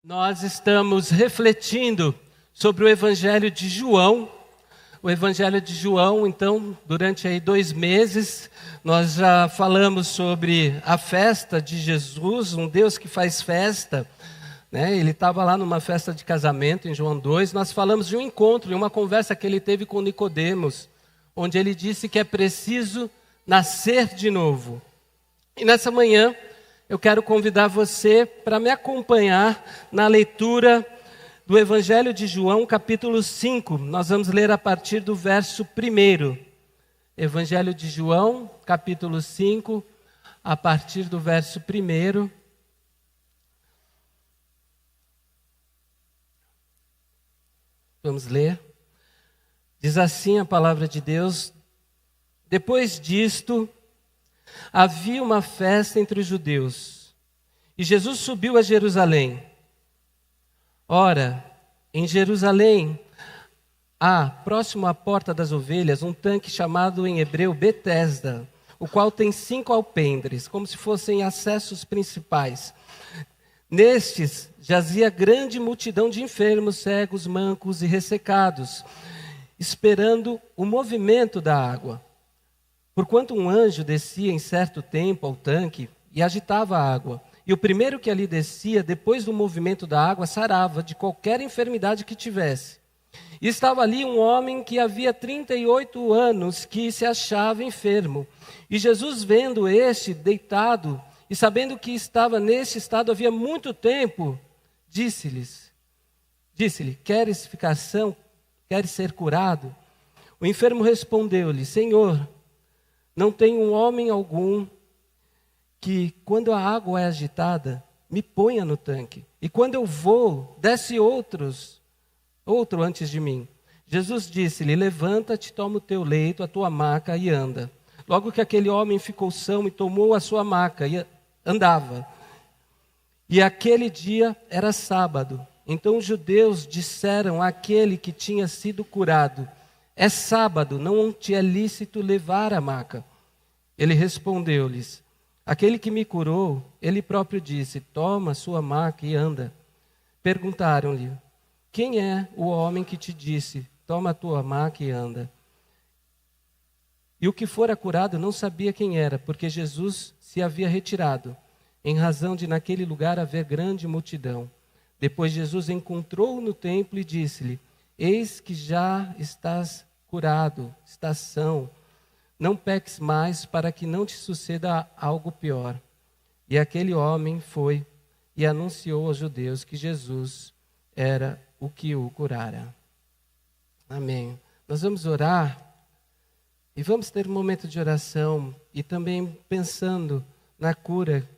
Nós estamos refletindo sobre o Evangelho de João. O Evangelho de João, então, durante aí 2 meses, nós já falamos sobre a festa de Jesus, um Deus que faz festa, né? Ele estava lá numa festa de casamento, em João 2, nós falamos de um encontro, de uma conversa que ele teve com Nicodemos, onde ele disse que é preciso nascer de novo. E nessa manhã, eu quero convidar você para me acompanhar na leitura do Evangelho de João, capítulo 5. Nós vamos ler a partir do verso 1. Evangelho de João, capítulo 5, a partir do verso 1. Vamos ler. Diz assim a palavra de Deus: Depois disto, havia uma festa entre os judeus, e Jesus subiu a Jerusalém. Ora, em Jerusalém, há, próximo à porta das ovelhas, um tanque chamado em hebreu Betesda, o qual tem 5 alpendres, como se fossem acessos principais. Nestes jazia grande multidão de enfermos, cegos, mancos e ressecados, esperando o movimento da água. Porquanto um anjo descia em certo tempo ao tanque e agitava a água, e o primeiro que ali descia, depois do movimento da água, sarava de qualquer enfermidade que tivesse. E estava ali um homem que havia 38 anos, que se achava enfermo. E Jesus, vendo este deitado, e sabendo que estava nesse estado havia muito tempo, disse-lhe, queres ficar são? Queres ser curado? O enfermo respondeu-lhe, Senhor, não tenho um homem algum que, quando a água é agitada, me ponha no tanque. E quando eu vou, desce outro antes de mim. Jesus disse-lhe, levanta-te, toma o teu leito, a tua maca e anda. Logo que aquele homem ficou são e tomou a sua maca e andava. E aquele dia era sábado. Então os judeus disseram àquele que tinha sido curado, é sábado, não te é lícito levar a maca. Ele respondeu-lhes, aquele que me curou, ele próprio disse, toma a sua maca e anda. Perguntaram-lhe, quem é o homem que te disse, toma a tua maca e anda? E o que fora curado não sabia quem era, porque Jesus se havia retirado, em razão de naquele lugar haver grande multidão. Depois Jesus encontrou-o no templo e disse-lhe, eis que já estás curado, estás são. Não peques mais para que não te suceda algo pior. E aquele homem foi e anunciou aos judeus que Jesus era o que o curara. Amém. Nós vamos orar e vamos ter um momento de oração e também pensando na cura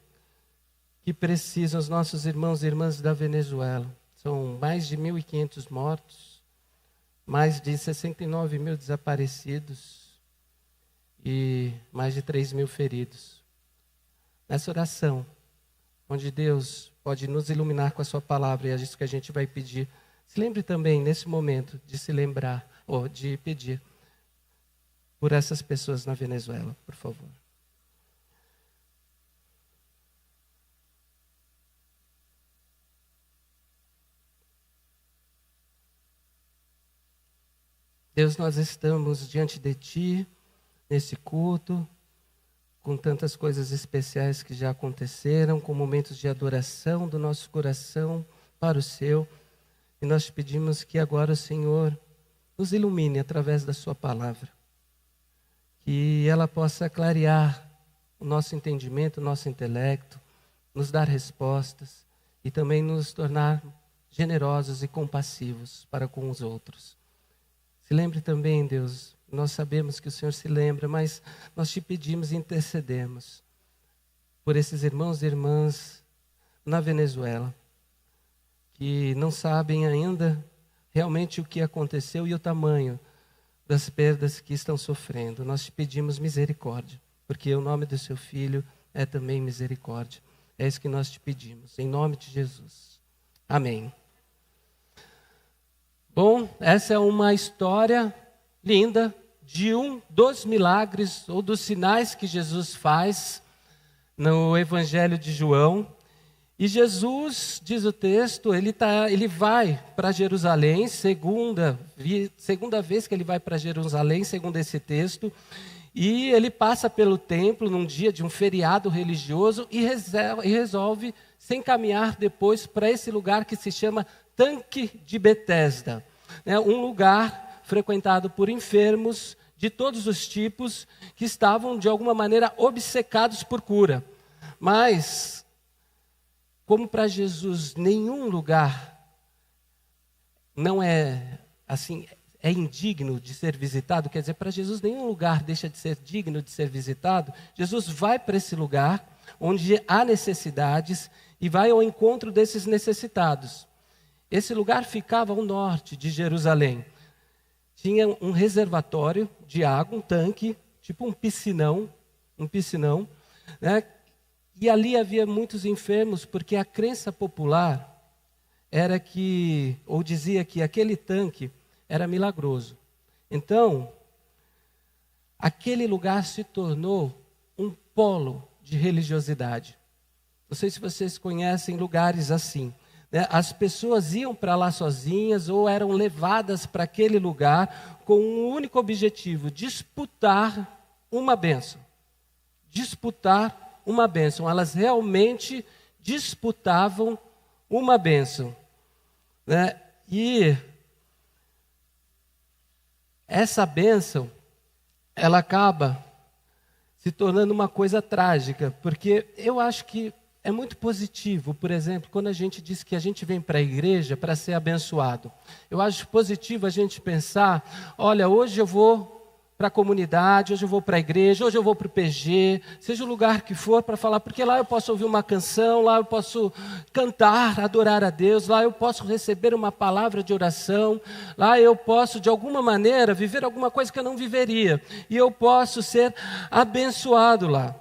que precisam os nossos irmãos e irmãs da Venezuela. São mais de 1.500 mortos, mais de 69 mil desaparecidos e mais de 3 mil feridos. Nessa oração, onde Deus pode nos iluminar com a sua palavra, e é isso que a gente vai pedir. Se lembre também, nesse momento, de se lembrar, ou de pedir por essas pessoas na Venezuela, por favor. Deus, nós estamos diante de Ti, nesse culto, com tantas coisas especiais que já aconteceram, com momentos de adoração do nosso coração para o Seu. E nós te pedimos que agora o Senhor nos ilumine através da Sua palavra. Que ela possa clarear o nosso entendimento, o nosso intelecto, nos dar respostas e também nos tornar generosos e compassivos para com os outros. Se lembre também, Deus, nós sabemos que o Senhor se lembra, mas nós te pedimos e intercedemos por esses irmãos e irmãs na Venezuela, que não sabem ainda realmente o que aconteceu e o tamanho das perdas que estão sofrendo. Nós te pedimos misericórdia, porque o nome do seu Filho é também misericórdia. É isso que nós te pedimos, em nome de Jesus. Amém. Bom, essa é uma história linda de um dos milagres ou dos sinais que Jesus faz no Evangelho de João. E Jesus, diz o texto, ele vai para Jerusalém, segunda vez que ele vai para Jerusalém, segundo esse texto, e ele passa pelo templo num dia de um feriado religioso e resolve se encaminhar depois para esse lugar que se chama Tanque de Betesda, né? Um lugar frequentado por enfermos de todos os tipos que estavam de alguma maneira obcecados por cura. Mas como para Jesus nenhum lugar não é assim, é indigno de ser visitado, quer dizer, para Jesus nenhum lugar deixa de ser digno de ser visitado, Jesus vai para esse lugar onde há necessidades e vai ao encontro desses necessitados. Esse lugar ficava ao norte de Jerusalém. Tinha um reservatório de água, um tanque, tipo um piscinão, né? E ali havia muitos enfermos, porque a crença popular era que, ou dizia que aquele tanque era milagroso. Então, aquele lugar se tornou um polo de religiosidade. Não sei se vocês conhecem lugares assim, né? As pessoas iam para lá sozinhas ou eram levadas para aquele lugar com um único objetivo: disputar uma bênção. Disputar uma bênção. Elas realmente disputavam uma bênção, né? E essa bênção, ela acaba se tornando uma coisa trágica, porque eu acho que é muito positivo, por exemplo, quando a gente diz que a gente vem para a igreja para ser abençoado. Eu acho positivo a gente pensar, olha, hoje eu vou para a comunidade, hoje eu vou para a igreja, hoje eu vou para o PG, seja o lugar que for, para falar, porque lá eu posso ouvir uma canção, lá eu posso cantar, adorar a Deus, lá eu posso receber uma palavra de oração, lá eu posso, de alguma maneira, viver alguma coisa que eu não viveria, e eu posso ser abençoado lá.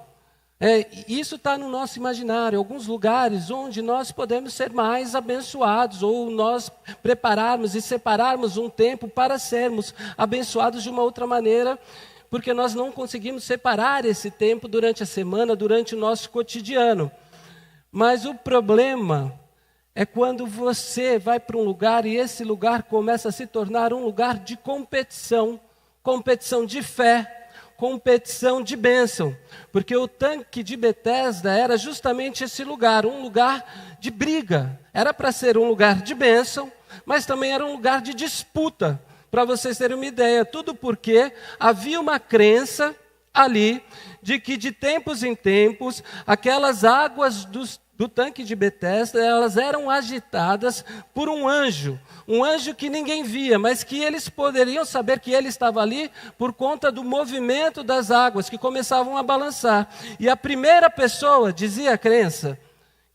Isso está no nosso imaginário, alguns lugares onde nós podemos ser mais abençoados, ou nós prepararmos e separarmos um tempo para sermos abençoados de uma outra maneira, porque nós não conseguimos separar esse tempo durante a semana, durante o nosso cotidiano. Mas o problema é quando você vai para um lugar e esse lugar começa a se tornar um lugar de competição de fé, competição de bênção, porque o tanque de Betesda era justamente esse lugar, um lugar de briga. Era para ser um lugar de bênção, mas também era um lugar de disputa, para vocês terem uma ideia. Tudo porque havia uma crença ali de que de tempos em tempos aquelas águas do tanque de Betesda, elas eram agitadas por um anjo que ninguém via, mas que eles poderiam saber que ele estava ali por conta do movimento das águas que começavam a balançar. E a primeira pessoa, dizia a crença,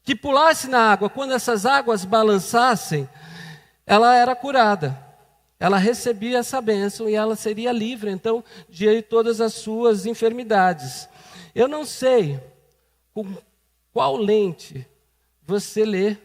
que pulasse na água, quando essas águas balançassem, ela era curada. Ela recebia essa bênção e ela seria livre, então, de todas as suas enfermidades. Eu não sei com qual lente você lê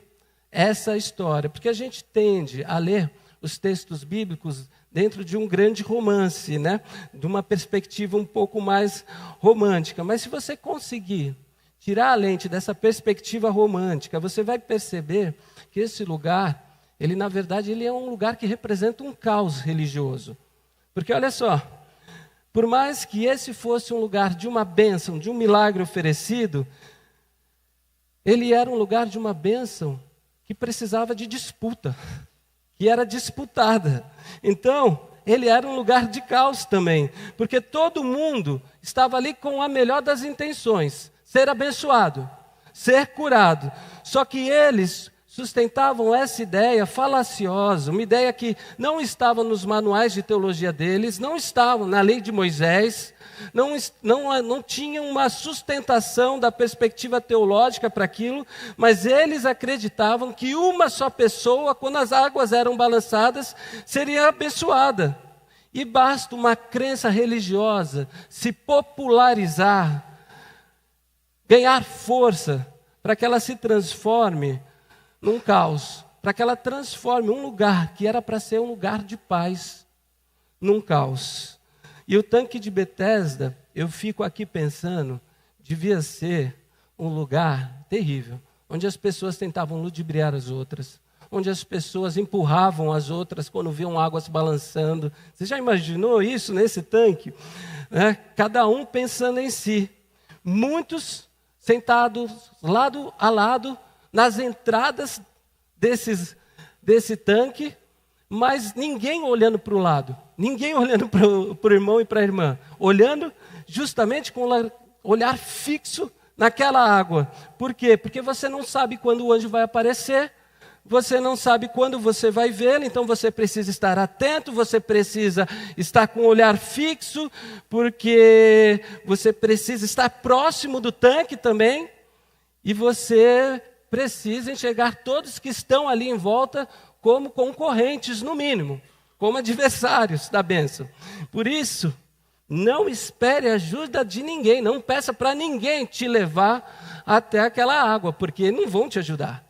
essa história, porque a gente tende a ler os textos bíblicos dentro de um grande romance, né? De uma perspectiva um pouco mais romântica. Mas se você conseguir tirar a lente dessa perspectiva romântica, você vai perceber que esse lugar, ele na verdade ele é um lugar que representa um caos religioso. Porque olha só, por mais que esse fosse um lugar de uma bênção, de um milagre oferecido, ele era um lugar de uma bênção que precisava de disputa, que era disputada. Então, ele era um lugar de caos também, porque todo mundo estava ali com a melhor das intenções, ser abençoado, ser curado. Só que eles sustentavam essa ideia falaciosa, uma ideia que não estava nos manuais de teologia deles, não estava na lei de Moisés, não tinham uma sustentação da perspectiva teológica para aquilo, mas eles acreditavam que uma só pessoa, quando as águas eram balançadas, seria abençoada. E basta uma crença religiosa se popularizar, ganhar força, para que ela se transforme num caos, para que ela transforme um lugar que era para ser um lugar de paz, num caos. E o tanque de Betesda, eu fico aqui pensando, devia ser um lugar terrível, onde as pessoas tentavam ludibriar as outras, onde as pessoas empurravam as outras quando viam águas balançando. Você já imaginou isso nesse tanque? Cada um pensando em si. Muitos sentados lado a lado nas entradas desse tanque, mas ninguém olhando para o lado, ninguém olhando para o irmão e para a irmã, olhando justamente com o olhar fixo naquela água. Por quê? Porque você não sabe quando o anjo vai aparecer, você não sabe quando você vai vê-lo, então você precisa estar atento, você precisa estar com o olhar fixo, porque você precisa estar próximo do tanque também, e você precisa enxergar todos que estão ali em volta como concorrentes, no mínimo, como adversários da bênção. Por isso, não espere ajuda de ninguém, não peça para ninguém te levar até aquela água, porque não vão te ajudar,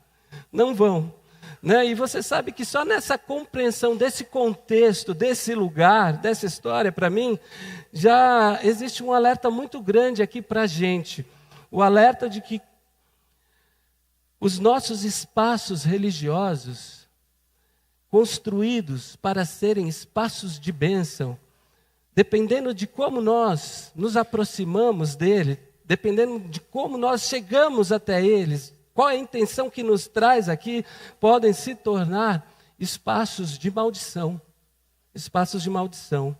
não vão. E você sabe que só nessa compreensão desse contexto, desse lugar, dessa história, para mim, já existe um alerta muito grande aqui para a gente. O alerta de que os nossos espaços religiosos, construídos para serem espaços de bênção, dependendo de como nós nos aproximamos dele, dependendo de como nós chegamos até eles, qual é a intenção que nos traz aqui, podem se tornar espaços de maldição. Espaços de maldição.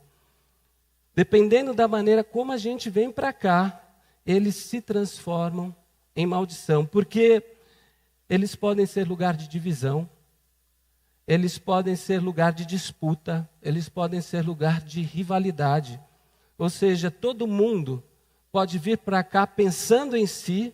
Dependendo da maneira como a gente vem para cá, eles se transformam em maldição, porque eles podem ser lugar de divisão, eles podem ser lugar de disputa, eles podem ser lugar de rivalidade. Ou seja, todo mundo pode vir para cá pensando em si,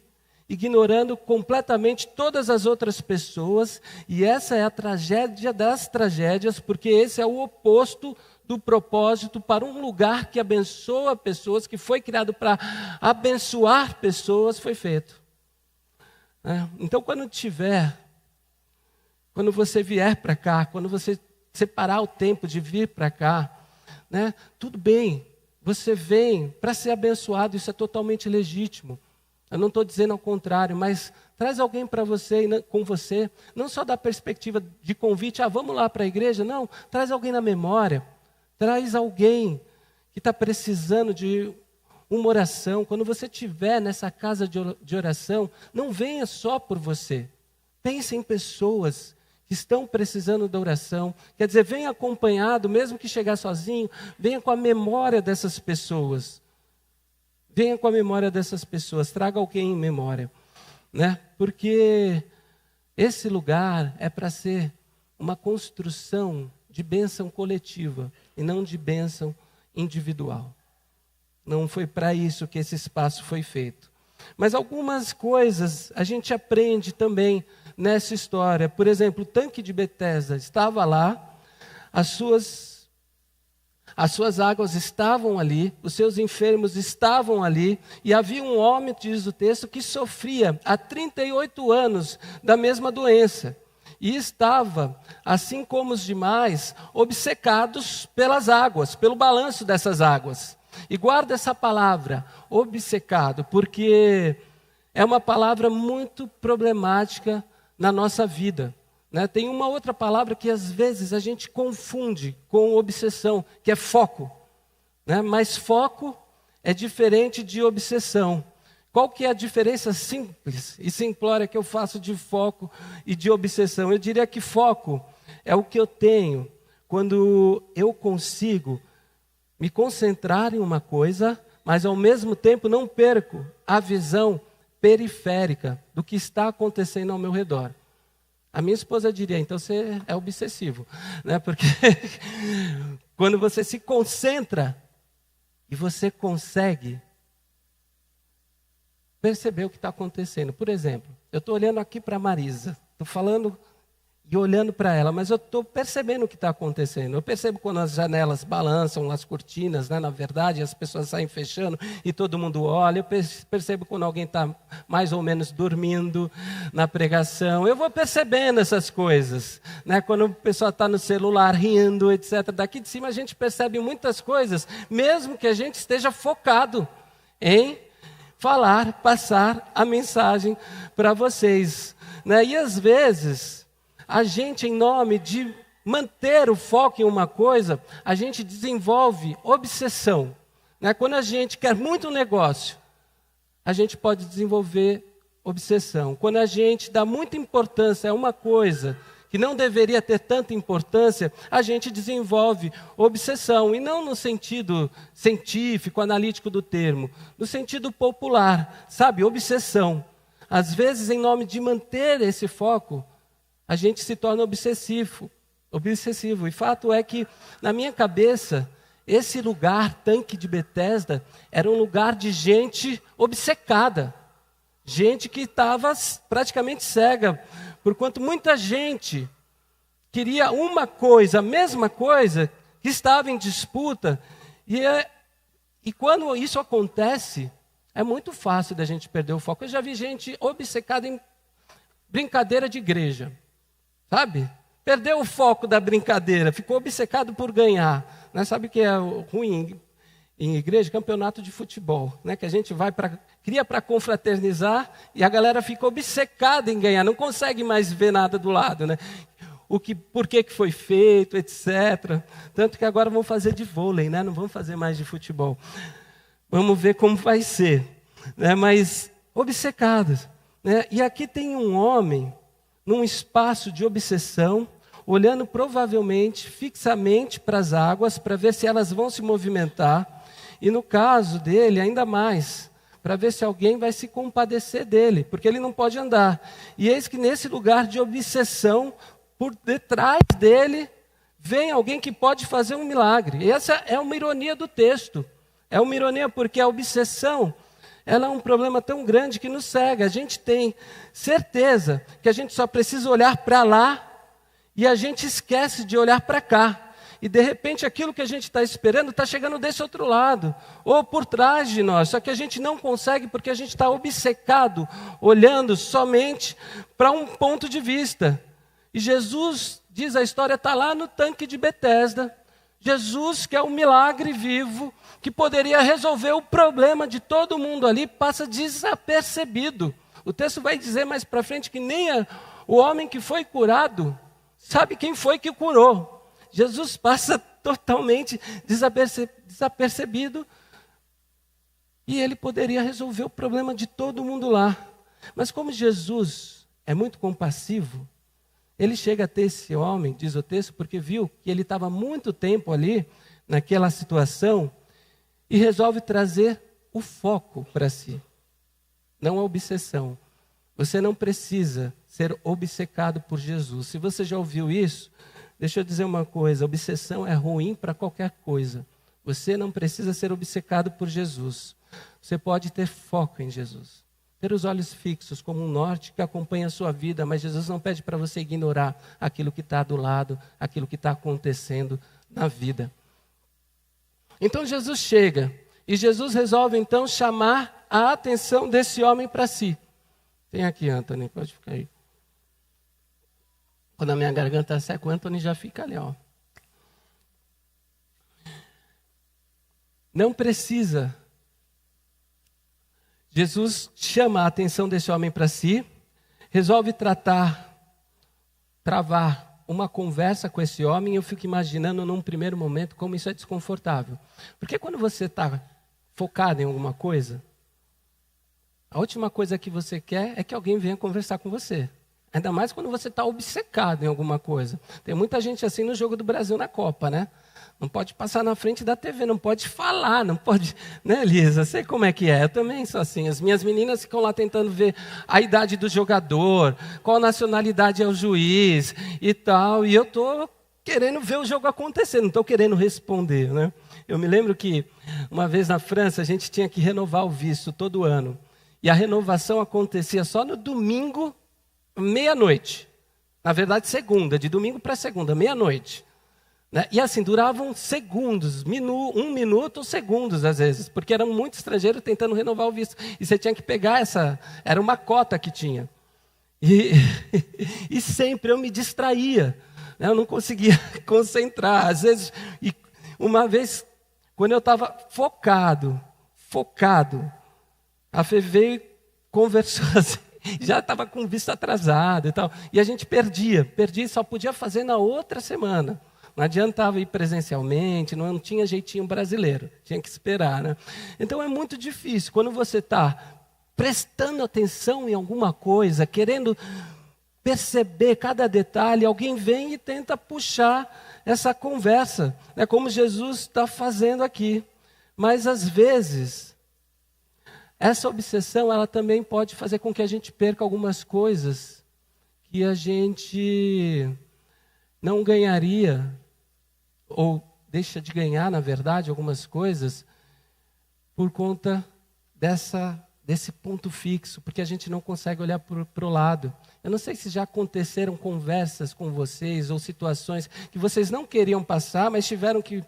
ignorando completamente todas as outras pessoas, e essa é a tragédia das tragédias, porque esse é o oposto do propósito para um lugar que abençoa pessoas, que foi criado para abençoar pessoas, foi feito. Então, quando você vier para cá, quando você separar o tempo de vir para cá, tudo bem, você vem para ser abençoado, isso é totalmente legítimo. Eu não estou dizendo ao contrário, mas traz alguém para você e com você, não só da perspectiva de convite, vamos lá para a igreja, não, traz alguém na memória, traz alguém que está precisando de uma oração. Quando você estiver nessa casa de oração, não venha só por você, pense em pessoas que estão precisando da oração, quer dizer, venha acompanhado, mesmo que chegar sozinho, venha com a memória dessas pessoas. Venha com a memória dessas pessoas, traga alguém em memória, Porque esse lugar é para ser uma construção de bênção coletiva e não de bênção individual. Não foi para isso que esse espaço foi feito. Mas algumas coisas a gente aprende também nessa história. Por exemplo, o tanque de Betesda estava lá, as suas águas estavam ali, os seus enfermos estavam ali, e havia um homem, diz o texto, que sofria há 38 anos da mesma doença. E estava, assim como os demais, obcecados pelas águas, pelo balanço dessas águas. E guarda essa palavra, obcecado, porque é uma palavra muito problemática na nossa vida. Tem uma outra palavra que às vezes a gente confunde com obsessão, que é foco. Mas foco é diferente de obsessão. Qual que é a diferença simples e simplória que eu faço de foco e de obsessão? Eu diria que foco é o que eu tenho quando eu consigo me concentrar em uma coisa, mas ao mesmo tempo não perco a visão periférica do que está acontecendo ao meu redor. A minha esposa diria, então você é obsessivo, Porque quando você se concentra e você consegue perceber o que está acontecendo. Por exemplo, eu estou olhando aqui para a Marisa, estou falando e olhando para ela, mas eu estou percebendo o que está acontecendo. Eu percebo quando as janelas balançam, as cortinas, na verdade, as pessoas saem fechando e todo mundo olha. Eu percebo quando alguém está mais ou menos dormindo na pregação. Eu vou percebendo essas coisas, Quando o pessoal está no celular rindo, etc. Daqui de cima a gente percebe muitas coisas, mesmo que a gente esteja focado em falar, passar a mensagem para vocês. né? E às vezes, a gente, em nome de manter o foco em uma coisa, a gente desenvolve obsessão, né? Quando a gente quer muito um negócio, a gente pode desenvolver obsessão. Quando a gente dá muita importância a uma coisa que não deveria ter tanta importância, a gente desenvolve obsessão. E não no sentido científico, analítico do termo, no sentido popular, sabe? Obsessão. Às vezes, em nome de manter esse foco, a gente se torna obsessivo. E fato é que, na minha cabeça, esse lugar, Tanque de Betesda, era um lugar de gente obcecada. Gente que estava praticamente cega, porquanto muita gente queria uma coisa, a mesma coisa, que estava em disputa. E quando isso acontece, é muito fácil da gente perder o foco. Eu já vi gente obcecada em brincadeira de igreja, sabe? Perdeu o foco da brincadeira, ficou obcecado por ganhar. Né? Sabe o que é ruim em igreja? Campeonato de futebol, né? Que a gente cria para confraternizar e a galera fica obcecada em ganhar, não consegue mais ver nada do lado, né? Por que foi feito, etc. Tanto que agora vão fazer de vôlei, né? Não vão fazer mais de futebol. Vamos ver como vai ser, né? Mas obcecados, né? E aqui tem um homem num espaço de obsessão, olhando provavelmente, fixamente para as águas, para ver se elas vão se movimentar. E no caso dele, ainda mais, para ver se alguém vai se compadecer dele, porque ele não pode andar. E eis que nesse lugar de obsessão, por detrás dele, vem alguém que pode fazer um milagre. E essa é uma ironia do texto. É uma ironia porque a obsessão, ela é um problema tão grande que nos cega. A gente tem certeza que a gente só precisa olhar para lá e a gente esquece de olhar para cá. E de repente aquilo que a gente está esperando está chegando desse outro lado, ou por trás de nós. Só que a gente não consegue porque a gente está obcecado, olhando somente para um ponto de vista. E Jesus, diz a história, está lá no tanque de Betesda. Jesus, que é um milagre vivo, que poderia resolver o problema de todo mundo ali, passa desapercebido. O texto vai dizer mais para frente que nem o homem que foi curado sabe quem foi que curou. Jesus passa totalmente desapercebido e ele poderia resolver o problema de todo mundo lá. Mas como Jesus é muito compassivo, ele chega até esse homem, diz o texto, porque viu que ele estava muito tempo ali, naquela situação, e resolve trazer o foco para si, não a obsessão. Você não precisa ser obcecado por Jesus. Se você já ouviu isso, deixa eu dizer uma coisa, obsessão é ruim para qualquer coisa. Você não precisa ser obcecado por Jesus. Você pode ter foco em Jesus. Ter os olhos fixos como um norte que acompanha a sua vida, mas Jesus não pede para você ignorar aquilo que está do lado, aquilo que está acontecendo na vida. Então Jesus chega e Jesus resolve então chamar a atenção desse homem para si. Tem aqui, Anthony, pode ficar aí. Quando a minha garganta seca, o Anthony já fica ali, ó. Não precisa. Jesus chama a atenção desse homem para si, resolve travar uma conversa com esse homem. Eu fico imaginando num primeiro momento como isso é desconfortável. Porque quando você está focado em alguma coisa, a última coisa que você quer é que alguém venha conversar com você. Ainda mais quando você está obcecado em alguma coisa. Tem muita gente assim no jogo do Brasil na Copa, né? Não pode passar na frente da TV, não pode falar, não pode... Né, Lisa? Sei como é que é, eu também sou assim. As minhas meninas ficam lá tentando ver a idade do jogador, qual nacionalidade é o juiz e tal. E eu estou querendo ver o jogo acontecer, não estou querendo responder, né? Eu me lembro que uma vez na França a gente tinha que renovar o visto todo ano. E a renovação acontecia só no domingo, meia-noite. Na verdade, segunda, de domingo para segunda, meia-noite. Né? E assim, duravam segundos, um minuto ou segundos às vezes, porque eram muitos estrangeiros tentando renovar o visto. E você tinha que pegar era uma cota que tinha. E sempre eu me distraía, né? Eu não conseguia concentrar. Às vezes, e uma vez, quando eu estava focado, a Fê veio, conversou assim, já estava com vista atrasada e tal. E a gente perdia e só podia fazer na outra semana. Não adiantava ir presencialmente, não tinha jeitinho brasileiro, tinha que esperar, né? Então é muito difícil, quando você está prestando atenção em alguma coisa, querendo perceber cada detalhe, alguém vem e tenta puxar essa conversa, né, como Jesus está fazendo aqui. Mas às vezes, essa obsessão ela também pode fazer com que a gente perca algumas coisas que a gente não ganharia, ou deixa de ganhar, na verdade, algumas coisas, por conta desse ponto fixo, porque a gente não consegue olhar para o lado. Eu não sei se já aconteceram conversas com vocês, ou situações que vocês não queriam passar, mas tiveram que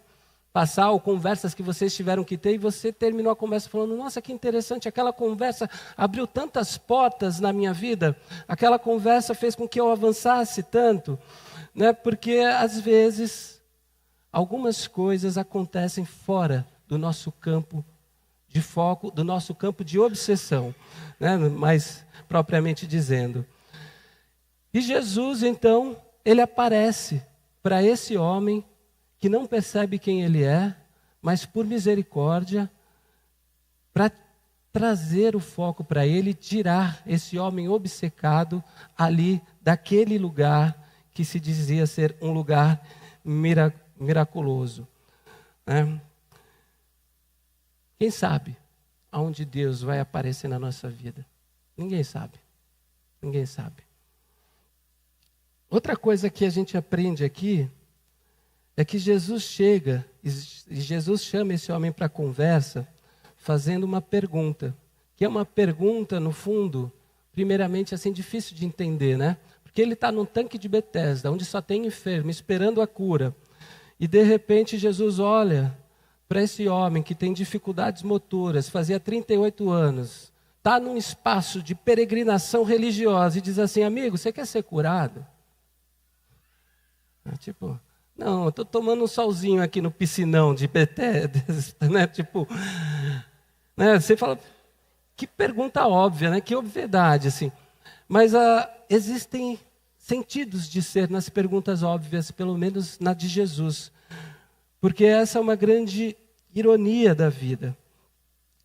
passar, ou conversas que vocês tiveram que ter, e você terminou a conversa falando, nossa, que interessante, aquela conversa abriu tantas portas na minha vida, aquela conversa fez com que eu avançasse tanto, né? Porque às vezes algumas coisas acontecem fora do nosso campo de foco, do nosso campo de obsessão, né? Mais propriamente dizendo. E Jesus, então, ele aparece para esse homem que não percebe quem ele é, mas por misericórdia, para trazer o foco para ele, tirar esse homem obcecado ali daquele lugar que se dizia ser um lugar miraculoso, né? Quem sabe aonde Deus vai aparecer na nossa vida? Ninguém sabe. Ninguém sabe. Outra coisa que a gente aprende aqui é que Jesus chega e Jesus chama esse homem para a conversa fazendo uma pergunta, que é uma pergunta, no fundo, primeiramente assim, difícil de entender, né? Porque ele está num tanque de Betesda, onde só tem enfermo, esperando a cura. E de repente Jesus olha para esse homem que tem dificuldades motoras, fazia 38 anos, está num espaço de peregrinação religiosa e diz assim, amigo, você quer ser curado? Tipo... Não, eu estou tomando um solzinho aqui no piscinão de Betesda, né? Tipo, né? Você fala, que pergunta óbvia, né? Que obviedade, assim. Mas existem sentidos de ser nas perguntas óbvias, pelo menos na de Jesus. Porque essa é uma grande ironia da vida,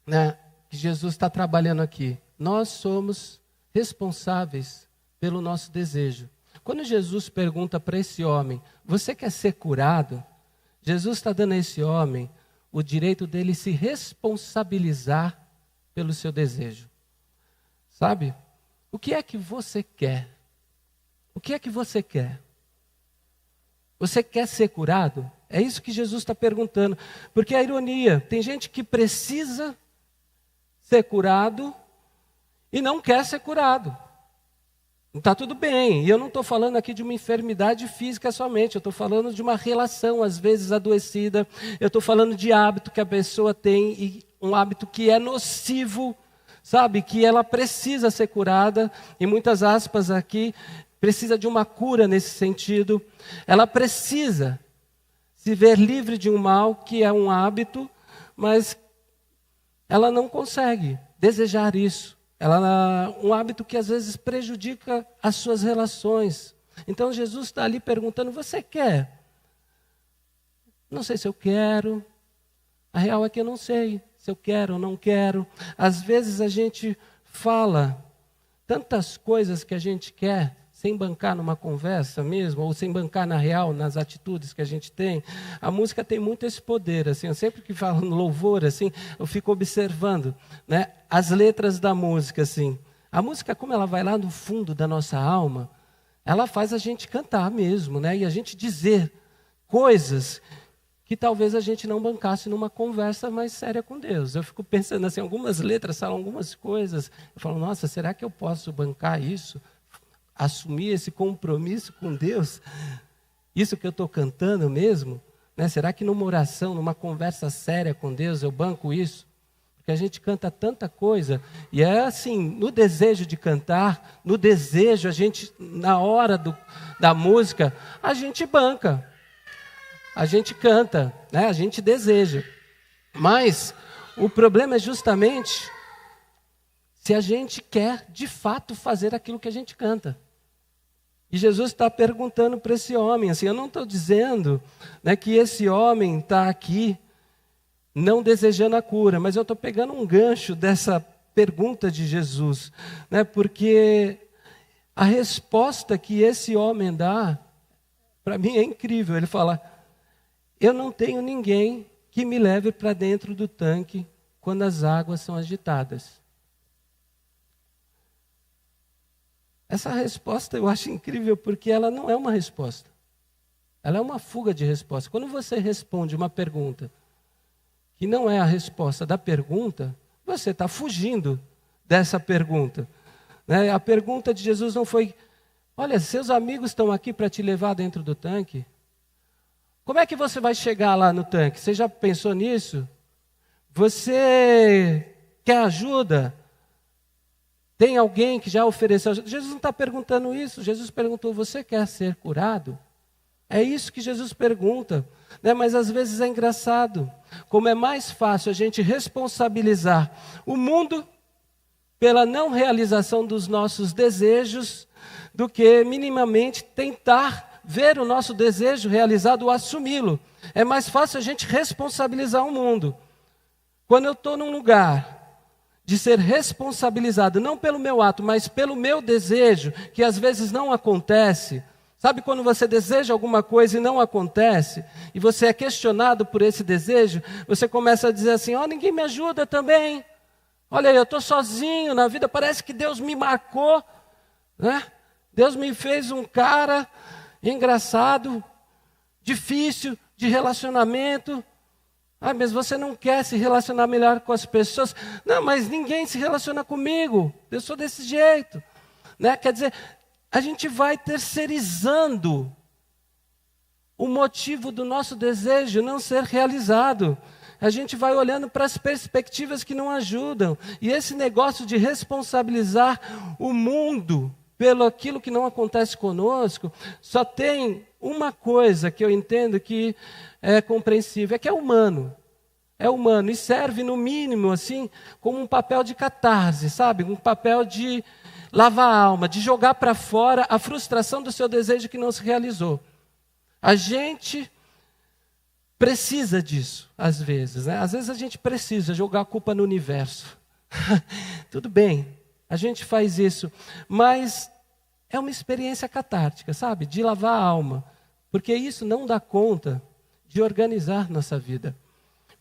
né? Que Jesus está trabalhando aqui. Nós somos responsáveis pelo nosso desejo. Quando Jesus pergunta para esse homem, você quer ser curado? Jesus está dando a esse homem o direito dele se responsabilizar pelo seu desejo. Sabe? O que é que você quer? O que é que você quer? Você quer ser curado? É isso que Jesus está perguntando. Porque a ironia, tem gente que precisa ser curado e não quer ser curado. Está tudo bem, e eu não estou falando aqui de uma enfermidade física somente, eu estou falando de uma relação, às vezes adoecida, eu estou falando de hábito que a pessoa tem, e um hábito que é nocivo, sabe, que ela precisa ser curada, e muitas aspas aqui, precisa de uma cura nesse sentido, ela precisa se ver livre de um mal que é um hábito, mas ela não consegue desejar isso. Um hábito que às vezes prejudica as suas relações. Então Jesus está ali perguntando, você quer? Não sei se eu quero. A real é que eu não sei se eu quero ou não quero. Às vezes a gente fala tantas coisas que a gente quer, sem bancar numa conversa mesmo, ou sem bancar na real, nas atitudes que a gente tem. A música tem muito esse poder, assim, eu sempre que falo no louvor, assim, eu fico observando, né, as letras da música, assim. A música, como ela vai lá no fundo da nossa alma, ela faz a gente cantar mesmo, né, e a gente dizer coisas que talvez a gente não bancasse numa conversa mais séria com Deus. Eu fico pensando assim, algumas letras falam algumas coisas, eu falo, nossa, será que eu posso bancar isso? Assumir esse compromisso com Deus, isso que eu estou cantando mesmo, né? Será que numa oração, numa conversa séria com Deus, eu banco isso? Porque a gente canta tanta coisa, e é assim, no desejo de cantar, no desejo, a gente, na hora da música, a gente banca, a gente canta, né? A gente deseja. Mas o problema é justamente se a gente quer, de fato, fazer aquilo que a gente canta. E Jesus está perguntando para esse homem, assim, eu não estou dizendo, né, que esse homem está aqui não desejando a cura, mas eu estou pegando um gancho dessa pergunta de Jesus, né, porque a resposta que esse homem dá, para mim é incrível. Ele fala, eu não tenho ninguém que me leve para dentro do tanque quando as águas são agitadas. Essa resposta eu acho incrível porque ela não é uma resposta. Ela é uma fuga de resposta. Quando você responde uma pergunta que não é a resposta da pergunta, você está fugindo dessa pergunta. Né? A pergunta de Jesus não foi, olha, seus amigos estão aqui para te levar dentro do tanque. Como é que você vai chegar lá no tanque? Você já pensou nisso? Você quer ajuda? Tem alguém que já ofereceu ajuda? Jesus não está perguntando isso. Jesus perguntou, você quer ser curado? É isso que Jesus pergunta. Né? Mas às vezes é engraçado. Como é mais fácil a gente responsabilizar o mundo pela não realização dos nossos desejos, do que minimamente tentar ver o nosso desejo realizado ou assumi-lo. É mais fácil a gente responsabilizar o mundo. Quando eu estou num lugar de ser responsabilizado, não pelo meu ato, mas pelo meu desejo, que às vezes não acontece. Sabe quando você deseja alguma coisa e não acontece, e você é questionado por esse desejo, você começa a dizer assim, ninguém me ajuda também. Olha aí, eu estou sozinho na vida, parece que Deus me marcou, né? Deus me fez um cara engraçado, difícil de relacionamento. Mas você não quer se relacionar melhor com as pessoas. Não, mas ninguém se relaciona comigo. Eu sou desse jeito. Né? Quer dizer, a gente vai terceirizando o motivo do nosso desejo não ser realizado. A gente vai olhando para as perspectivas que não ajudam. E esse negócio de responsabilizar o mundo pelo aquilo que não acontece conosco, só tem uma coisa que eu entendo que é compreensível, é que é humano. É humano e serve, no mínimo, assim, como um papel de catarse, sabe? Um papel de lavar a alma, de jogar para fora a frustração do seu desejo que não se realizou. A gente precisa disso, às vezes, né? Às vezes a gente precisa jogar a culpa no universo. Tudo bem, a gente faz isso, mas é uma experiência catártica, sabe? De lavar a alma, porque isso não dá conta de organizar nossa vida.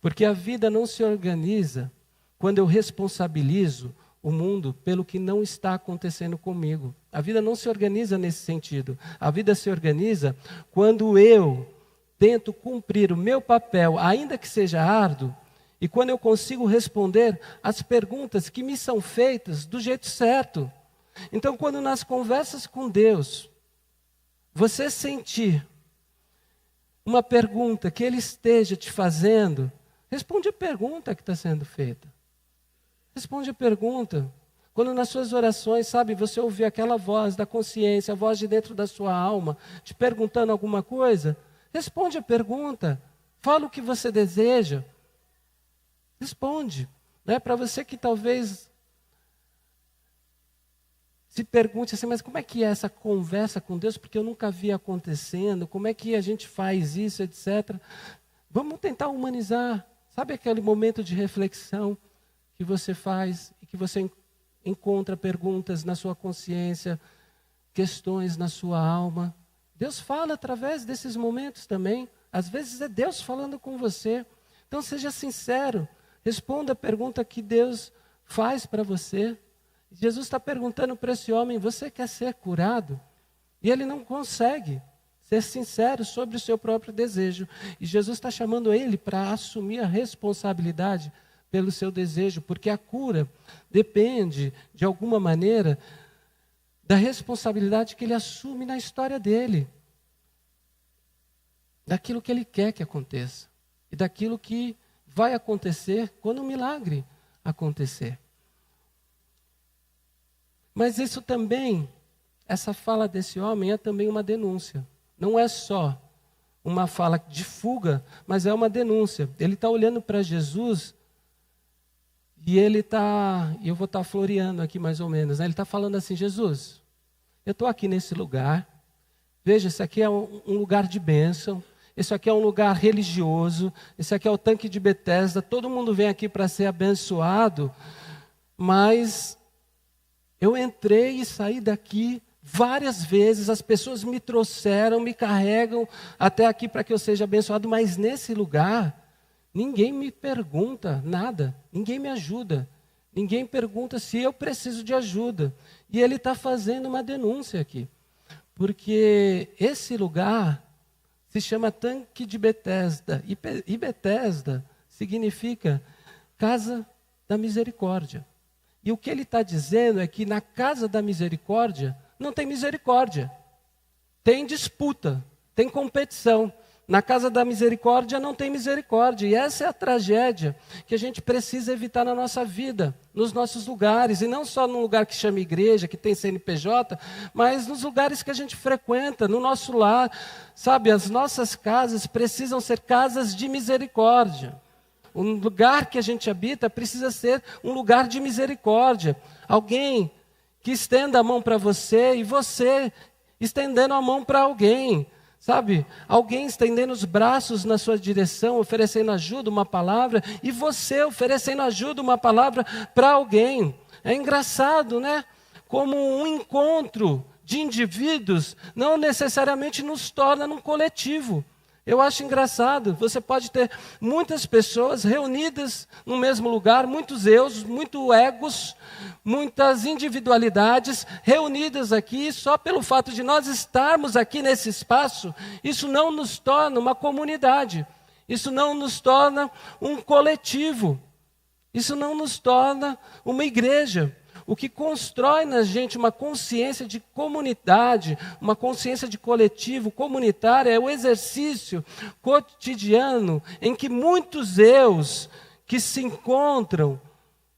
Porque a vida não se organiza quando eu responsabilizo o mundo pelo que não está acontecendo comigo. A vida não se organiza nesse sentido. A vida se organiza quando eu tento cumprir o meu papel, ainda que seja árduo, e quando eu consigo responder as perguntas que me são feitas do jeito certo. Então, quando nas conversas com Deus, você sentir uma pergunta que Ele esteja te fazendo, responde a pergunta que está sendo feita. Responde a pergunta. Quando nas suas orações, sabe, você ouvir aquela voz da consciência, a voz de dentro da sua alma, te perguntando alguma coisa, responde a pergunta. Fala o que você deseja. Responde. Para você que talvez se pergunte assim, mas como é que é essa conversa com Deus? Porque eu nunca vi acontecendo. Como é que a gente faz isso, etc. Vamos tentar humanizar. Sabe aquele momento de reflexão que você faz e que você encontra perguntas na sua consciência, questões na sua alma? Deus fala através desses momentos também. Às vezes é Deus falando com você. Então seja sincero. Responda a pergunta que Deus faz para você. Jesus está perguntando para esse homem, você quer ser curado? E ele não consegue ser sincero sobre o seu próprio desejo. E Jesus está chamando ele para assumir a responsabilidade pelo seu desejo, porque a cura depende, de alguma maneira, da responsabilidade que ele assume na história dele. Daquilo que ele quer que aconteça. E daquilo que vai acontecer quando o milagre acontecer. Mas isso também, essa fala desse homem é também uma denúncia. Não é só uma fala de fuga, mas é uma denúncia. Ele está olhando para Jesus E eu vou estar floreando aqui mais ou menos, né? Ele está falando assim: Jesus, eu estou aqui nesse lugar, veja, esse aqui é um lugar de bênção, esse aqui é um lugar religioso, esse aqui é o tanque de Betesda, todo mundo vem aqui para ser abençoado, mas eu entrei e saí daqui várias vezes, as pessoas me trouxeram, me carregam até aqui para que eu seja abençoado, mas nesse lugar, ninguém me pergunta nada, ninguém me ajuda, ninguém pergunta se eu preciso de ajuda. E ele está fazendo uma denúncia aqui, porque esse lugar se chama Tanque de Betesda, e Betesda significa Casa da Misericórdia. E o que ele está dizendo é que na Casa da Misericórdia não tem misericórdia, tem disputa, tem competição. Na Casa da Misericórdia não tem misericórdia, e essa é a tragédia que a gente precisa evitar na nossa vida, nos nossos lugares, e não só num lugar que chama igreja, que tem CNPJ, mas nos lugares que a gente frequenta, no nosso lar, sabe, as nossas casas precisam ser casas de misericórdia. O lugar que a gente habita precisa ser um lugar de misericórdia, alguém que estenda a mão para você, e você estendendo a mão para alguém. Sabe, alguém estendendo os braços na sua direção, oferecendo ajuda, uma palavra, e você oferecendo ajuda, uma palavra para alguém. É engraçado, né? Como um encontro de indivíduos não necessariamente nos torna num coletivo. Eu acho engraçado, você pode ter muitas pessoas reunidas no mesmo lugar, muitos eus, muitos egos, muitas individualidades reunidas aqui, só pelo fato de nós estarmos aqui nesse espaço, isso não nos torna uma comunidade, isso não nos torna um coletivo, isso não nos torna uma igreja. O que constrói na gente uma consciência de comunidade, uma consciência de coletivo, comunitário, é o exercício cotidiano em que muitos eus que se encontram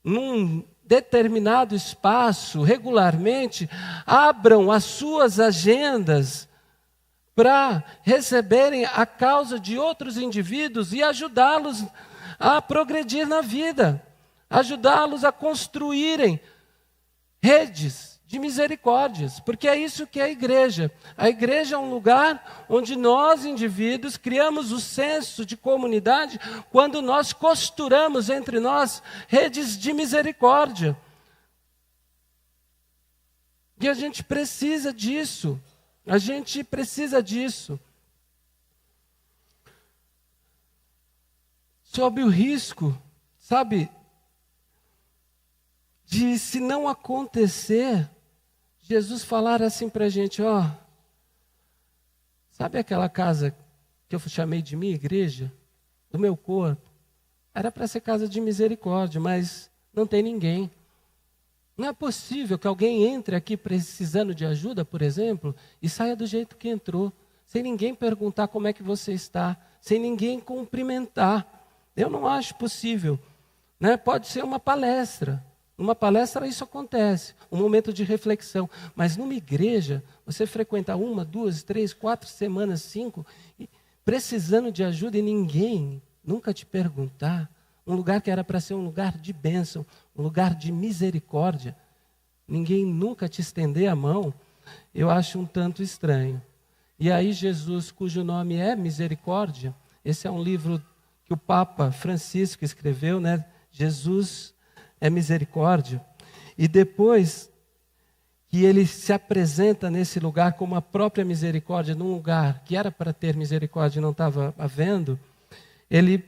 num determinado espaço regularmente, abram as suas agendas para receberem a causa de outros indivíduos e ajudá-los a progredir na vida, ajudá-los a construírem redes de misericórdias, porque é isso que é a igreja. A igreja é um lugar onde nós, indivíduos, criamos o senso de comunidade quando nós costuramos entre nós redes de misericórdia. E a gente precisa disso. A gente precisa disso. Sob o risco, sabe, de, se não acontecer, Jesus falar assim para a gente, ó, sabe aquela casa que eu chamei de minha igreja, do meu corpo? Era para ser casa de misericórdia, mas não tem ninguém. Não é possível que alguém entre aqui precisando de ajuda, por exemplo, e saia do jeito que entrou, sem ninguém perguntar como é que você está, sem ninguém cumprimentar. Eu não acho possível, né? Pode ser uma palestra. Numa palestra isso acontece, um momento de reflexão. Mas numa igreja, você frequenta 1, 2, 3, 4 semanas, 5, precisando de ajuda e ninguém nunca te perguntar. Um lugar que era para ser um lugar de bênção, um lugar de misericórdia. Ninguém nunca te estender a mão, eu acho um tanto estranho. E aí Jesus, cujo nome é Misericórdia, esse é um livro que o Papa Francisco escreveu, né? Jesus é misericórdia. E depois que ele se apresenta nesse lugar como a própria misericórdia, num lugar que era para ter misericórdia e não estava havendo, ele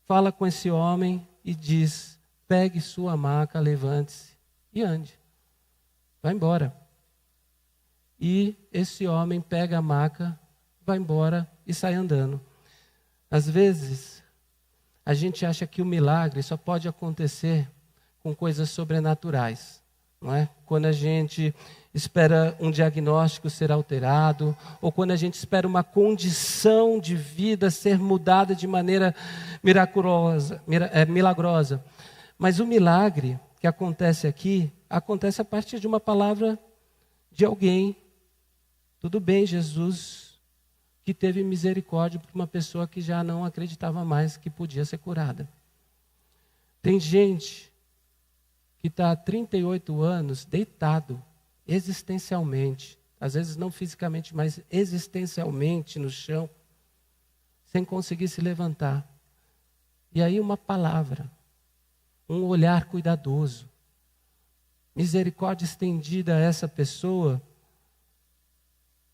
fala com esse homem e diz, pegue sua maca, levante-se e ande. Vai embora. E esse homem pega a maca, vai embora e sai andando. Às vezes, a gente acha que o milagre só pode acontecer com coisas sobrenaturais, não é? Quando a gente espera um diagnóstico ser alterado, ou quando a gente espera uma condição de vida ser mudada de maneira milagrosa. Mas o milagre que acontece aqui, acontece a partir de uma palavra de alguém. Tudo bem, Jesus, que teve misericórdia por uma pessoa que já não acreditava mais que podia ser curada. Tem gente que está há 38 anos deitado, existencialmente, às vezes não fisicamente, mas existencialmente no chão, sem conseguir se levantar. E aí uma palavra, um olhar cuidadoso, misericórdia estendida a essa pessoa,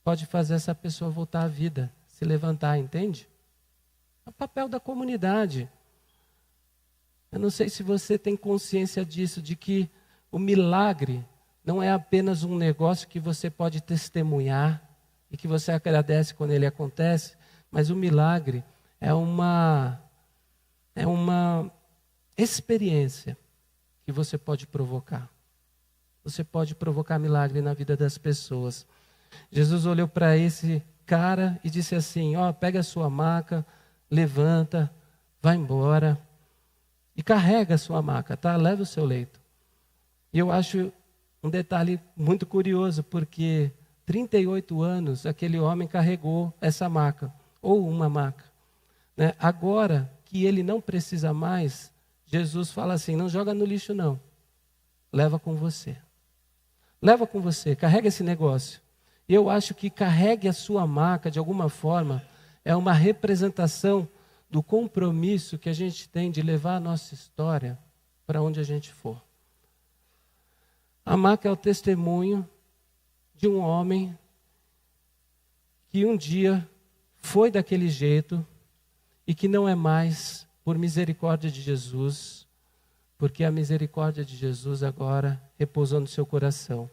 pode fazer essa pessoa voltar à vida, se levantar, entende? É o papel da comunidade. Eu não sei se você tem consciência disso, de que o milagre não é apenas um negócio que você pode testemunhar e que você agradece quando ele acontece, mas o milagre é uma experiência que você pode provocar. Você pode provocar milagre na vida das pessoas. Jesus olhou para esse cara e disse assim, pega a sua maca, levanta, vai embora e carrega a sua maca, tá? Leva o seu leito. E eu acho um detalhe muito curioso, porque 38 anos aquele homem carregou essa maca, ou uma maca. Né? Agora que ele não precisa mais, Jesus fala assim, não joga no lixo não, leva com você. Leva com você, carrega esse negócio. E eu acho que carregue a sua maca de alguma forma, é uma representação do compromisso que a gente tem de levar a nossa história para onde a gente for. A maca é o testemunho de um homem que um dia foi daquele jeito e que não é mais por misericórdia de Jesus, porque a misericórdia de Jesus agora repousou no seu coração.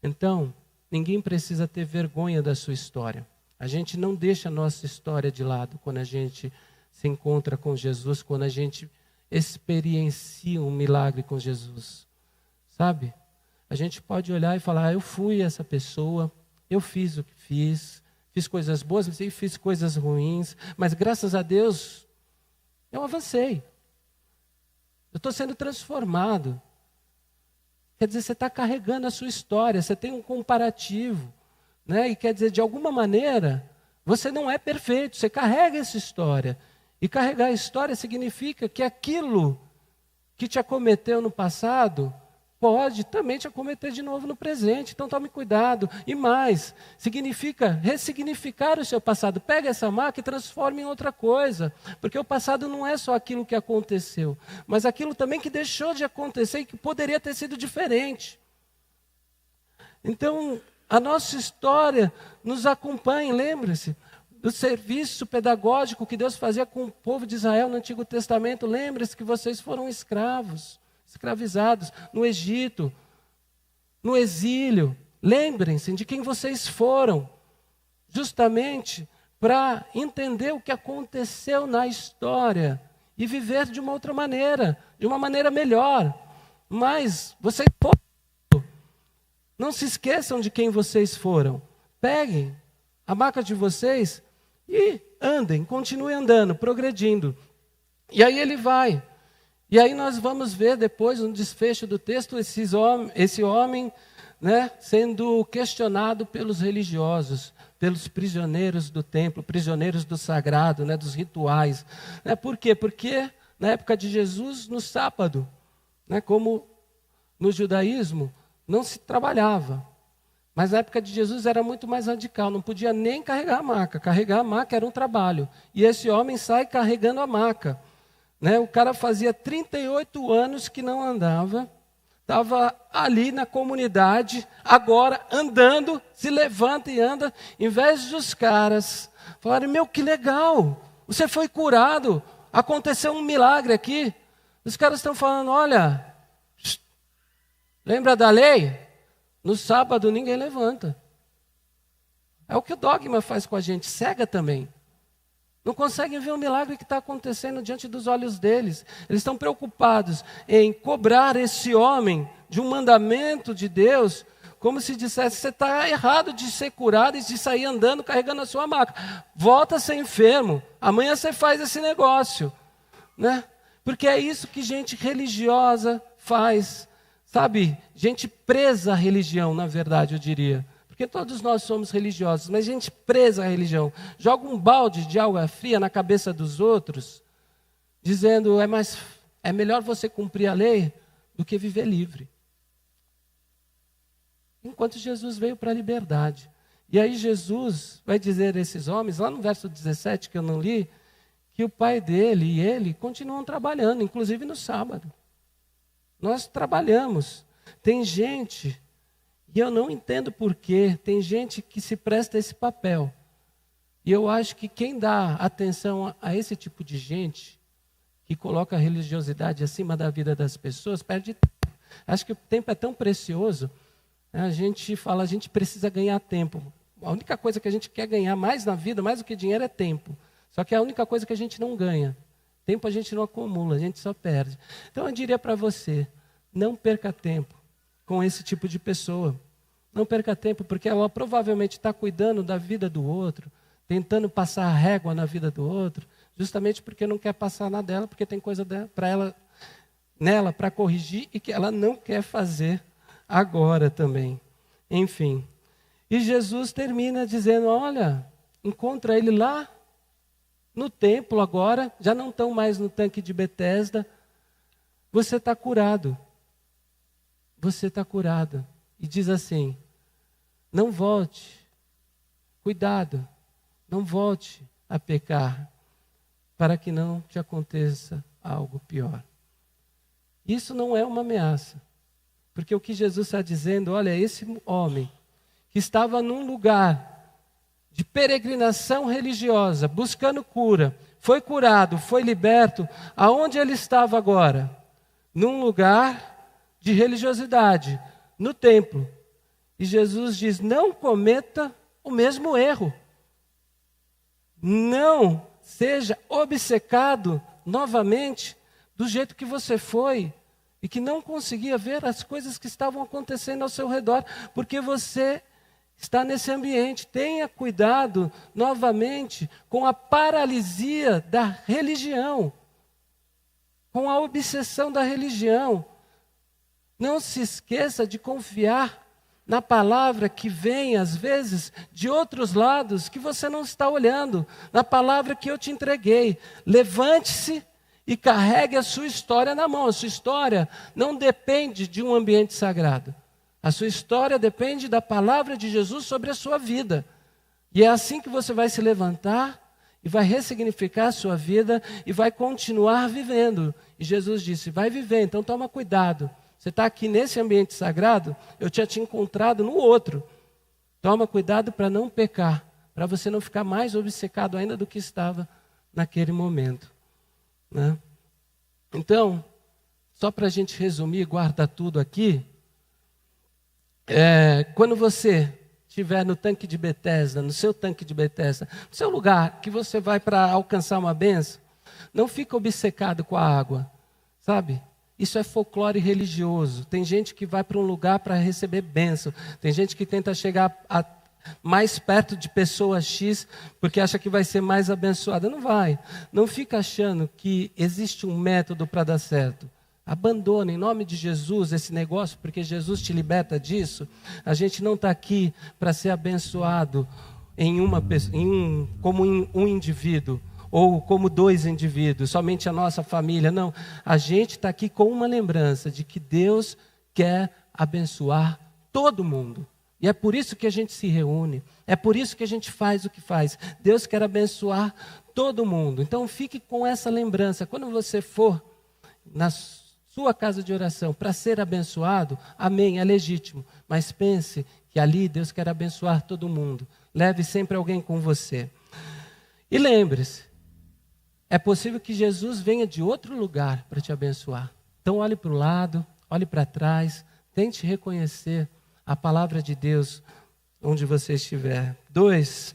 Então, ninguém precisa ter vergonha da sua história. A gente não deixa a nossa história de lado quando a gente se encontra com Jesus, quando a gente experiencia um milagre com Jesus. Sabe? A gente pode olhar e falar, eu fui essa pessoa, eu fiz o que fiz coisas boas, e fiz coisas ruins, mas graças a Deus, eu avancei. Eu estou sendo transformado. Quer dizer, você está carregando a sua história, você tem um comparativo. Né? E quer dizer, de alguma maneira, você não é perfeito, você carrega essa história. E carregar a história significa que aquilo que te acometeu no passado pode também te acometer de novo no presente. Então tome cuidado. E mais, significa ressignificar o seu passado. Pega essa maca e transforme em outra coisa. Porque o passado não é só aquilo que aconteceu, mas aquilo também que deixou de acontecer e que poderia ter sido diferente. Então, a nossa história nos acompanha, lembre-se do serviço pedagógico que Deus fazia com o povo de Israel no Antigo Testamento. Lembre-se que vocês foram escravos, escravizados no Egito, no exílio. Lembrem-se de quem vocês foram, justamente para entender o que aconteceu na história e viver de uma outra maneira, de uma maneira melhor. Mas vocês foram. Não se esqueçam de quem vocês foram. Peguem a maca de vocês e andem, continuem andando, progredindo. E aí ele vai. E aí nós vamos ver depois, no desfecho do texto, esse homem, né, sendo questionado pelos religiosos, pelos prisioneiros do templo, prisioneiros do sagrado, né, dos rituais. Por quê? Porque na época de Jesus, no sábado, né, como no judaísmo, não se trabalhava. Mas na época de Jesus era muito mais radical, não podia nem carregar a maca. Carregar a maca era um trabalho. E esse homem sai carregando a maca. Né? O cara fazia 38 anos que não andava, estava ali na comunidade, agora andando, se levanta e anda. Em vez dos caras falarem, meu, que legal, você foi curado, aconteceu um milagre aqui. Os caras estão falando, olha, lembra da lei? No sábado ninguém levanta. É o que o dogma faz com a gente, cega também. Não conseguem ver o milagre que está acontecendo diante dos olhos deles. Eles estão preocupados em cobrar esse homem de um mandamento de Deus, como se dissesse, você está errado de ser curado e de sair andando carregando a sua maca. Volta a ser enfermo, amanhã você faz esse negócio. Né? Porque é isso que gente religiosa faz. Sabe, gente presa à religião, na verdade, eu diria. Porque todos nós somos religiosos, mas gente presa à religião. Joga um balde de água fria na cabeça dos outros, dizendo, é melhor você cumprir a lei do que viver livre. Enquanto Jesus veio para a liberdade. E aí Jesus vai dizer a esses homens, lá no verso 17 que eu não li, que o pai dele e ele continuam trabalhando, inclusive no sábado. Nós trabalhamos. Tem gente, e eu não entendo porquê, tem gente que se presta a esse papel. E eu acho que quem dá atenção a esse tipo de gente, que coloca a religiosidade acima da vida das pessoas, perde tempo. Acho que o tempo é tão precioso, a gente fala, a gente precisa ganhar tempo. A única coisa que a gente quer ganhar mais na vida, mais do que dinheiro, é tempo. Só que é a única coisa que a gente não ganha. Tempo a gente não acumula, a gente só perde. Então eu diria para você, não perca tempo com esse tipo de pessoa. Não perca tempo, porque ela provavelmente está cuidando da vida do outro, tentando passar a régua na vida do outro, justamente porque não quer passar na dela, porque tem coisa para ela, nela para corrigir e que ela não quer fazer agora também. Enfim. E Jesus termina dizendo, olha, encontra ele lá no templo agora, já não estão mais no tanque de Betesda, você está curado. Você está curado. E diz assim, não volte, cuidado, não volte a pecar, para que não te aconteça algo pior. Isso não é uma ameaça, porque o que Jesus está dizendo, olha, esse homem que estava num lugar de peregrinação religiosa, buscando cura, foi curado, foi liberto, aonde ele estava agora? Num lugar de religiosidade, no templo. E Jesus diz, não cometa o mesmo erro. Não seja obcecado novamente do jeito que você foi e que não conseguia ver as coisas que estavam acontecendo ao seu redor, porque você está nesse ambiente. Tenha cuidado novamente com a paralisia da religião, com a obsessão da religião. Não se esqueça de confiar na palavra que vem, às vezes, de outros lados que você não está olhando, na palavra que eu te entreguei. Levante-se e carregue a sua história na mão. A sua história não depende de um ambiente sagrado. A sua história depende da palavra de Jesus sobre a sua vida. E é assim que você vai se levantar e vai ressignificar a sua vida e vai continuar vivendo. E Jesus disse, vai viver, então toma cuidado. Você está aqui nesse ambiente sagrado, eu tinha te encontrado no outro. Toma cuidado para não pecar, para você não ficar mais obcecado ainda do que estava naquele momento. Né? Então, só para a gente resumir, guarda tudo aqui. Quando você estiver no tanque de Betesda, no seu tanque de Betesda, no seu lugar que você vai para alcançar uma bênção, não fica obcecado com a água, sabe? Isso é folclore religioso. Tem gente que vai para um lugar para receber bênção. Tem gente que tenta chegar mais perto de pessoa X porque acha que vai ser mais abençoada. Não vai. Não fica achando que existe um método para dar certo. Abandona, em nome de Jesus, esse negócio, porque Jesus te liberta disso. A gente não está aqui para ser abençoado como um indivíduo, ou como dois indivíduos, somente a nossa família. Não, a gente está aqui com uma lembrança de que Deus quer abençoar todo mundo. E é por isso que a gente se reúne, é por isso que a gente faz o que faz. Deus quer abençoar todo mundo. Então fique com essa lembrança. Quando você for na sua casa de oração para ser abençoado, amém, é legítimo. Mas pense que ali Deus quer abençoar todo mundo. Leve sempre alguém com você. E lembre-se, é possível que Jesus venha de outro lugar para te abençoar. Então olhe para o lado, olhe para trás, tente reconhecer a palavra de Deus onde você estiver. 2,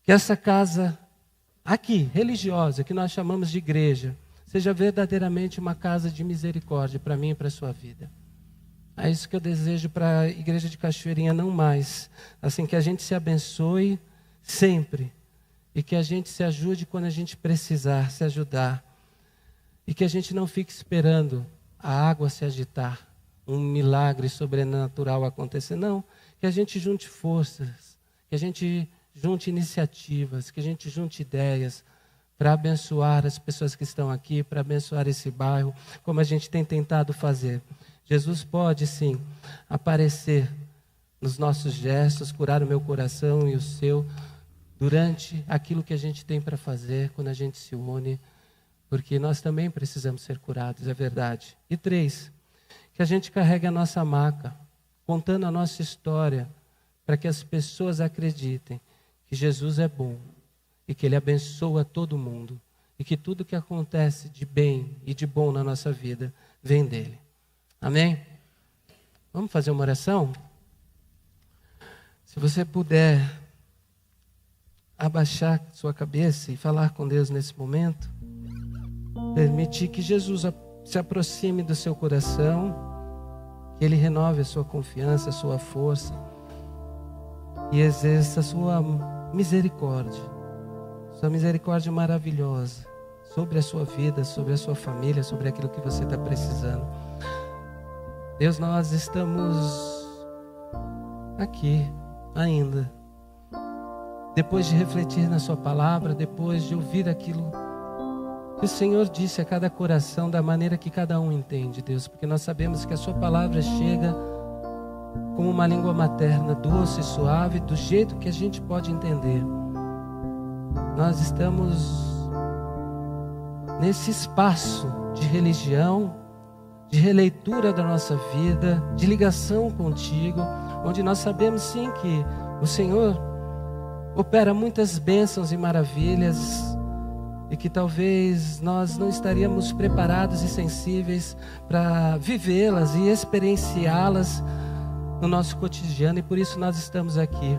que essa casa aqui, religiosa, que nós chamamos de igreja, seja verdadeiramente uma casa de misericórdia para mim e para a sua vida. É isso que eu desejo para a igreja de Cachoeirinha, não mais. Assim, que a gente se abençoe sempre. E que a gente se ajude quando a gente precisar se ajudar. E que a gente não fique esperando a água se agitar, um milagre sobrenatural acontecer. Não, que a gente junte forças, que a gente junte iniciativas, que a gente junte ideias para abençoar as pessoas que estão aqui, para abençoar esse bairro, como a gente tem tentado fazer. Jesus pode, sim, aparecer nos nossos gestos, curar o meu coração e o seu, durante aquilo que a gente tem para fazer, quando a gente se une, porque nós também precisamos ser curados, é verdade. E 3, que a gente carregue a nossa maca, contando a nossa história, para que as pessoas acreditem que Jesus é bom e que Ele abençoa todo mundo e que tudo que acontece de bem e de bom na nossa vida vem dEle. Amém? Vamos fazer uma oração? Se você puder abaixar sua cabeça e falar com Deus nesse momento, permitir que Jesus se aproxime do seu coração, que Ele renove a sua confiança, a sua força e exerça a sua misericórdia maravilhosa sobre a sua vida, sobre a sua família, sobre aquilo que você está precisando. Deus, nós estamos aqui ainda, depois de refletir na sua palavra, depois de ouvir aquilo que o Senhor disse a cada coração, da maneira que cada um entende, Deus, porque nós sabemos que a sua palavra chega como uma língua materna, doce e suave, do jeito que a gente pode entender. Nós estamos nesse espaço de religião, de releitura da nossa vida, de ligação contigo, onde nós sabemos sim que o Senhor opera muitas bênçãos e maravilhas e que talvez nós não estaríamos preparados e sensíveis para vivê-las e experienciá-las no nosso cotidiano, e por isso nós estamos aqui.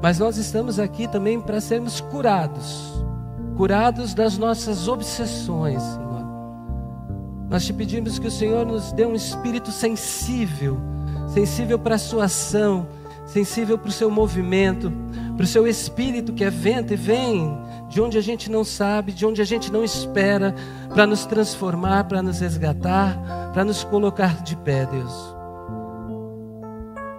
Mas nós estamos aqui também para sermos curados das nossas obsessões, Senhor. Nós te pedimos que o Senhor nos dê um espírito sensível para a sua ação, sensível para o seu movimento, para o seu espírito que é vento e vem de onde a gente não sabe, de onde a gente não espera, para nos transformar, para nos resgatar, para nos colocar de pé, Deus.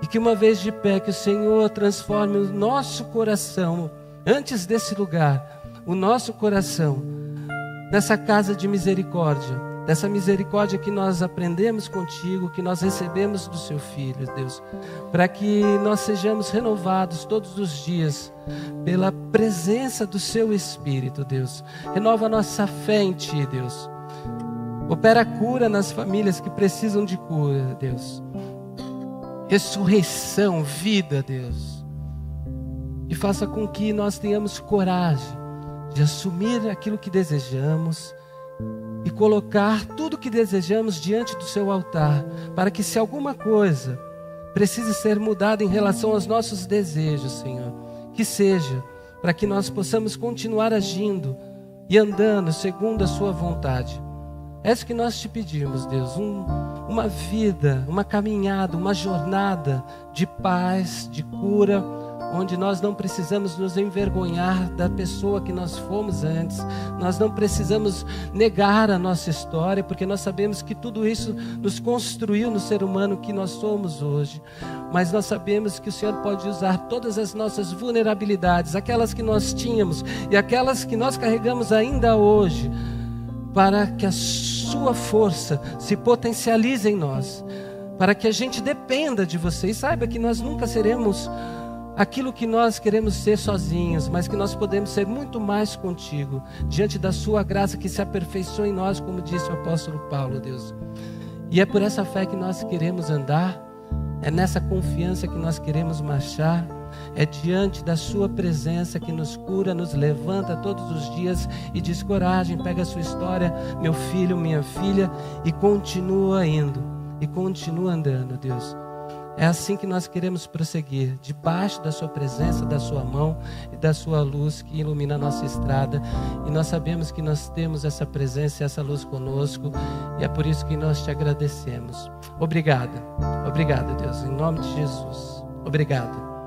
E que uma vez de pé, que o Senhor transforme o nosso coração, antes desse lugar, o nosso coração, nessa casa de misericórdia, dessa misericórdia que nós aprendemos contigo, que nós recebemos do seu Filho, Deus, para que nós sejamos renovados todos os dias pela presença do seu Espírito, Deus. Renova a nossa fé em ti, Deus. Opera cura nas famílias que precisam de cura, Deus. Ressurreição, vida, Deus. E faça com que nós tenhamos coragem de assumir aquilo que desejamos e colocar tudo que desejamos diante do seu altar, para que se alguma coisa precise ser mudada em relação aos nossos desejos, Senhor, que seja para que nós possamos continuar agindo e andando segundo a sua vontade. É isso que nós te pedimos, Deus, uma vida, uma caminhada, uma jornada de paz, de cura, onde nós não precisamos nos envergonhar da pessoa que nós fomos antes, nós não precisamos negar a nossa história, porque nós sabemos que tudo isso nos construiu no ser humano que nós somos hoje, mas nós sabemos que o Senhor pode usar todas as nossas vulnerabilidades, aquelas que nós tínhamos e aquelas que nós carregamos ainda hoje, para que a sua força se potencialize em nós, para que a gente dependa de você e saiba que nós nunca seremos aquilo que nós queremos ser sozinhos, mas que nós podemos ser muito mais contigo, diante da sua graça que se aperfeiçoa em nós, como disse o apóstolo Paulo, Deus. E é por essa fé que nós queremos andar, é nessa confiança que nós queremos marchar, é diante da sua presença que nos cura, nos levanta todos os dias e diz: coragem, pega a sua história, meu filho, minha filha, e continua indo, e continua andando, Deus. É assim que nós queremos prosseguir, debaixo da sua presença, da sua mão e da sua luz que ilumina a nossa estrada. E nós sabemos que nós temos essa presença e essa luz conosco, e é por isso que nós te agradecemos. Obrigado, Deus, em nome de Jesus. Obrigado.